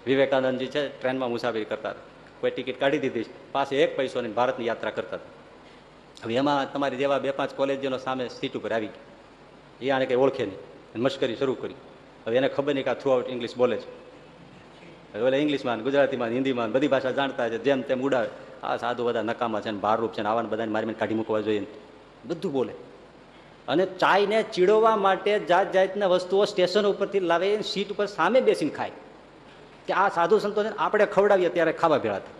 વિવેકાનંદજી છે ટ્રેનમાં મુસાફરી કરતા હતા, કોઈ ટિકિટ કાઢી દીધી, પાસે એક પૈસો નહીં, ભારતની યાત્રા કરતા હતા. હવે એમાં તમારી જેવા 2-5 કોલેજનો સામે સીટ ઉપર આવી ગયા, એ આને કંઈ ઓળખે નહીં, મશ્કરી શરૂ કરી. હવે એને ખબર નહીં કે આ થ્રુ આઉટ ઇંગ્લિશ બોલે છે. હવે ઓલા ઇંગ્લિશમાં, ગુજરાતીમાં, હિન્દીમાં બધી ભાષા જાણતા છે, જેમ તેમ ઉડાવે. આ સાધુ બધા નકામા છે ને ભારરૂપ છે ને આવાને બધાને મારીને કાઢી મૂકવા જોઈએ, બધું બોલે. અને ચાયને ચીડવવા માટે જાત જાતના વસ્તુઓ સ્ટેશન ઉપરથી લાવે, સીટ ઉપર સામે બેસીને ખાય કે આ સાધુ સંતો છે, આપણે ખવડાવીએ ત્યારે ખાવા ભેળા થાય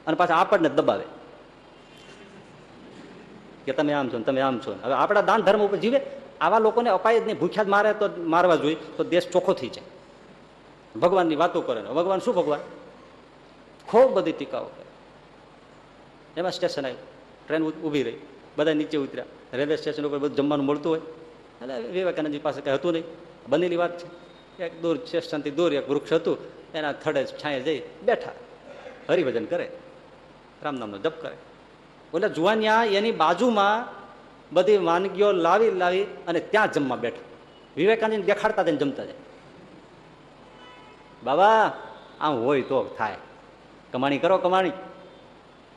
અને પાછા આપણને દબાવે કે તમે આમ છો ને તમે આમ છો. હવે આપણા દાન ધર્મ ઉપર જીવે. આવા લોકોને અપાય જ નહીં. ભૂખ્યા જ મારે તો મારવા જોઈએ તો દેશ ચોખ્ખો થઈ જાય. ભગવાનની વાતો કરે ને ભગવાન શું, ભગવાન ખૂબ બધી ટીકાઓ કરે. એમાં સ્ટેશન આવ્યું, ટ્રેન ઊભી રહી, બધા નીચે ઉતર્યા. રેલવે સ્ટેશન ઉપર બધું જમવાનું મળતું હોય એટલે વિવેકાનંદજી પાસે કંઈ હતું નહીં, બનેલી વાત છે. એક દૂર સ્ટેશનથી દૂર એક વૃક્ષ હતું, એના થડે છાંયે જઈ બેઠા, હરિભજન કરે, રામનામનો જપ કરે. બોલે જુવાનિયા એની બાજુમાં બધી વાનગીઓ લાવી અને ત્યાં જમવા બેઠા. વિવેકાનંદ દેખાડતા તેને જમતા જાય. બાબા આમ હોય તો થાય, કમાણી કરો, કમાણી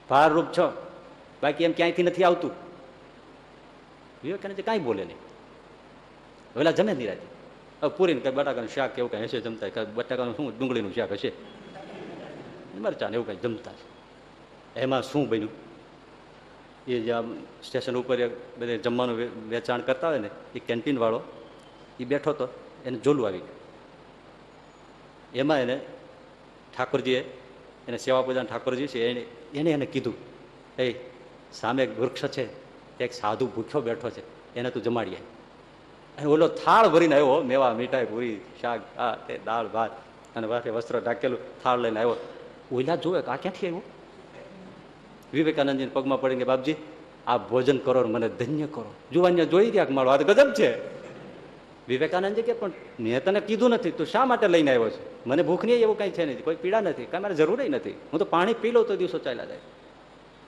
ભારરૂપ છો, બાકી એમ ક્યાંયથી નથી આવતું. વિવેકાનંદ કાંઈ બોલે નહીં. પેલા જમે નિરાતે. હવે પૂરીને કઈ બટાકાનું શાક એવું કઈ હશે જમતા, બટાકાનું શું ડુંગળીનું શાક હશે, મરચાં એવું કઈ જમતા છે. એમાં શું બન્યું, એ જે સ્ટેશન ઉપર બધે જમવાનું વેચાણ કરતા હોય ને એ કેન્ટીન વાળો એ બેઠો હતો, એને જોલું આવી ગયું. એમાં એને ઠાકોરજીએ, એને સેવા પૂજા ઠાકોરજી છે એને કીધું, એ સામે વૃક્ષ છે, એક સાધુ ભૂખ્યો બેઠો છે, એને તું જમાડીએ. અને ઓલો થાળ ભરીને આવ્યો, મેવા મીઠાઈ પૂરી શાક આ તે દાળ ભાત અને પાછે વસ્ત્ર ઢાકેલું થાળ લઈને આવ્યો. ઓલા જોવે કે આ ક્યાંથી આવ્યું. વિવેકાનંદજીને પગમાં પડીને બાપજી આ ભોજન કરો, મને ધન્ય કરો. જુવાનિયા જોઈ રહ્યા કે મારો આ ગજબ છે. વિવેકાનંદજી કે પણ મેં તને કીધું નથી, તું શા માટે લઈને આવ્યો છે? મને ભૂખ નહીં, એવું કંઈ છે નથી, કોઈ પીડા નથી, કાંઈ મારે જરૂર નથી, હું તો પાણી પી લઉં તો દિવસો ચાલ્યા જાય.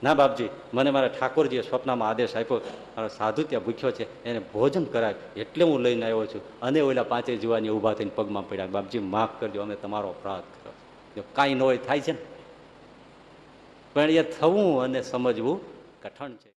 ના બાપજી, મને મારા ઠાકોરજીએ સ્વપ્નમાં આદેશ આપ્યો, મારો સાધુ ત્યાં ભૂખ્યો છે, એને ભોજન કરાય એટલે હું લઈને આવ્યો છું. અને ઓલા 5 જુવાની ઊભા થઈને પગમાં પડ્યા, બાપજી માફ કરજો, અમે તમારો અપરાધ કર્યો. જો કાંઈ ન હોય થાય છે ને, પણ એ થવું અને સમજવું કઠણ છે.